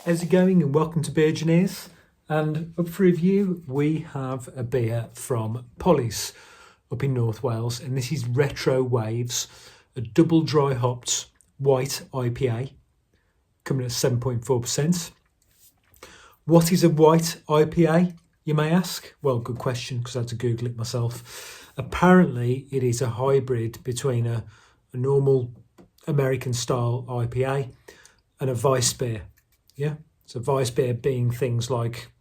How's it going, and welcome to Beer-Gineers. And up for review we have a beer from Pollys up in North Wales, and this is Retro Waves, a double dry hopped white IPA coming at 7.4%. What is a white IPA, you may ask? Well, good question, because I had to Google it myself. Apparently it is a hybrid between a normal American style IPA and a Weiss beer. Yeah, so Weiss beer being things like,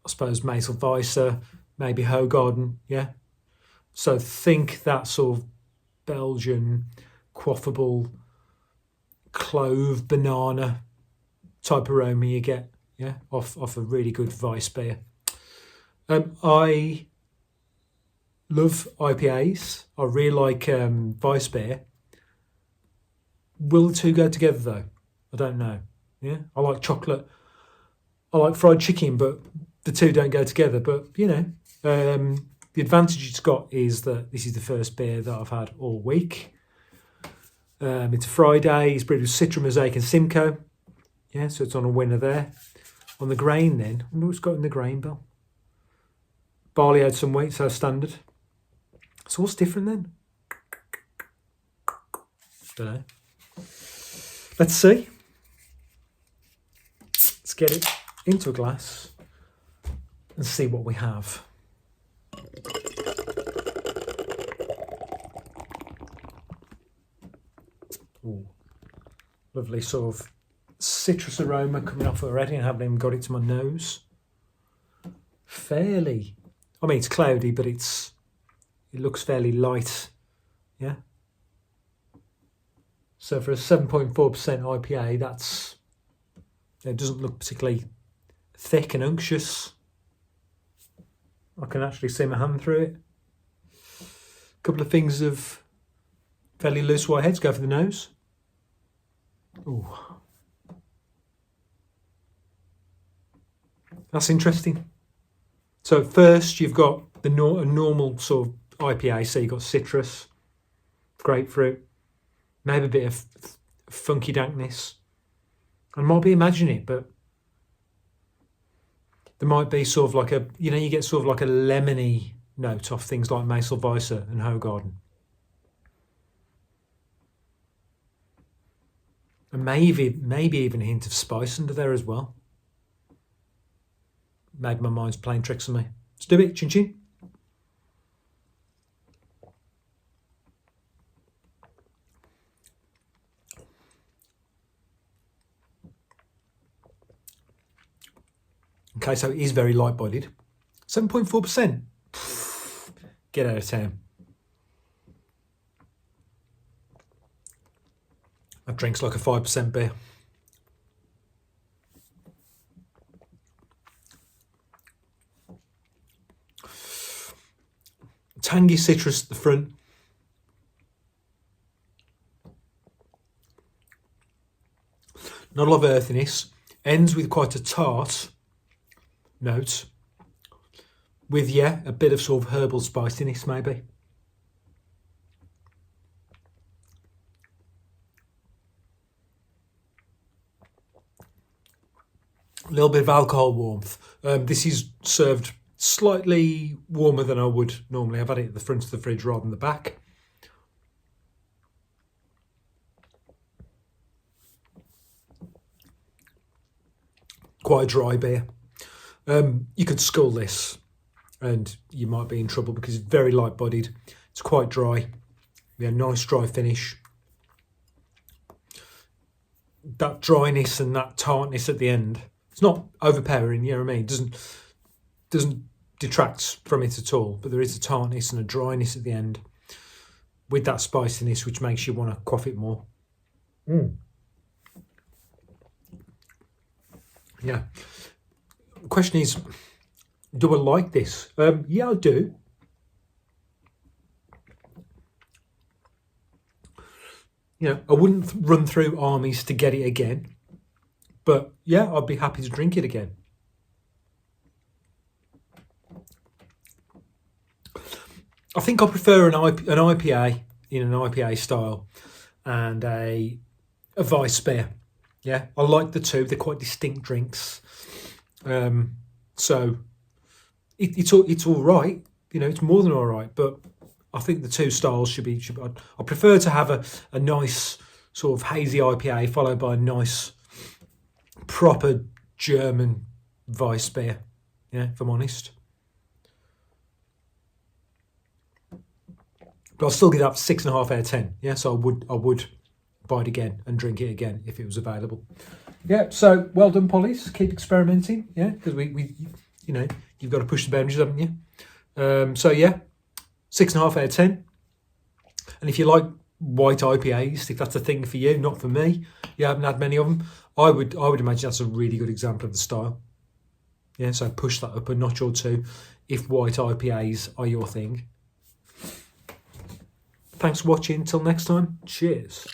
I suppose, Weisse, maybe Hoegaarden, yeah. So think that sort of Belgian quaffable clove banana type aroma you get, yeah, off a really good Weiss beer. I love IPAs. I really like Weiss beer. Will the two go together though? I don't know. Yeah, I like chocolate. I like fried chicken, but the two don't go together. But you know, the advantage it's got is that this is the first beer that I've had all week. It's a Friday. It's brewed with Citra, Mosaic, and Simcoe. Yeah, so it's on a winner there. On the grain, then, I wonder what's got in the grain, Bill. Barley had some wheat, so standard. So what's different then? Don't know. Let's see. Let's get it into a glass and see what we have. Ooh, lovely sort of citrus aroma coming off already, and haven't even got it to my nose. Fairly, I mean, it's cloudy, but it looks fairly light. Yeah. So for a 7.4% IPA, it doesn't look particularly thick and unctuous. I can actually see my hand through it. A couple of things of fairly loose white heads. Go for the nose. Ooh. That's interesting. So first you've got a normal sort of IPA, so you've got citrus, grapefruit, maybe a bit of funky dankness. I might be imagining it, but there might be sort of like you get sort of like a lemony note off things like Weisse and Hoegaarden. And maybe even a hint of spice under there as well. Maybe my mind's playing tricks on me. Let's do it, chin chin. Okay, so it is very light-bodied. 7.4%. Get out of town. That drinks like a 5% beer. Tangy citrus at the front. Not a lot of earthiness. Ends with quite a tart note. With, yeah, a bit of sort of herbal spiciness maybe. A little bit of alcohol warmth. This is served slightly warmer than I would normally. I've had it at the front of the fridge rather than the back. Quite a dry beer. You could scull this and you might be in trouble because it's very light bodied. It's quite dry. Yeah, nice dry finish. That dryness and that tartness at the end. It's not overpowering, you know what I mean? It doesn't detract from it at all, but there is a tartness and a dryness at the end with that spiciness which makes you want to quaff it more. Yeah. The question is, do I like this? Yeah, I do. You know, I wouldn't run through armies to get it again, but yeah, I'd be happy to drink it again. I think I prefer an IPA in an IPA style and a a Weiss beer. Yeah, I like the two. They're quite distinct drinks. So it's all right. You know, it's more than all right. But I think the two styles should be. I prefer to have a nice sort of hazy IPA followed by a nice proper German Weiss beer. Yeah, if I'm honest. But I'll still give that 6.5 out of 10. Yeah, so I would buy it again and drink it again if it was available. Yeah, so well done, Pollys. Keep experimenting. Yeah, because we you know, you've got to push the boundaries, haven't you? So yeah, 6.5 out of 10. And if you like white IPAs, if that's a thing for you, not for me, you haven't had many of them, I would imagine that's a really good example of the style. Yeah, so push that up a notch or two if white IPAs are your thing. Thanks for watching. Till next time. Cheers.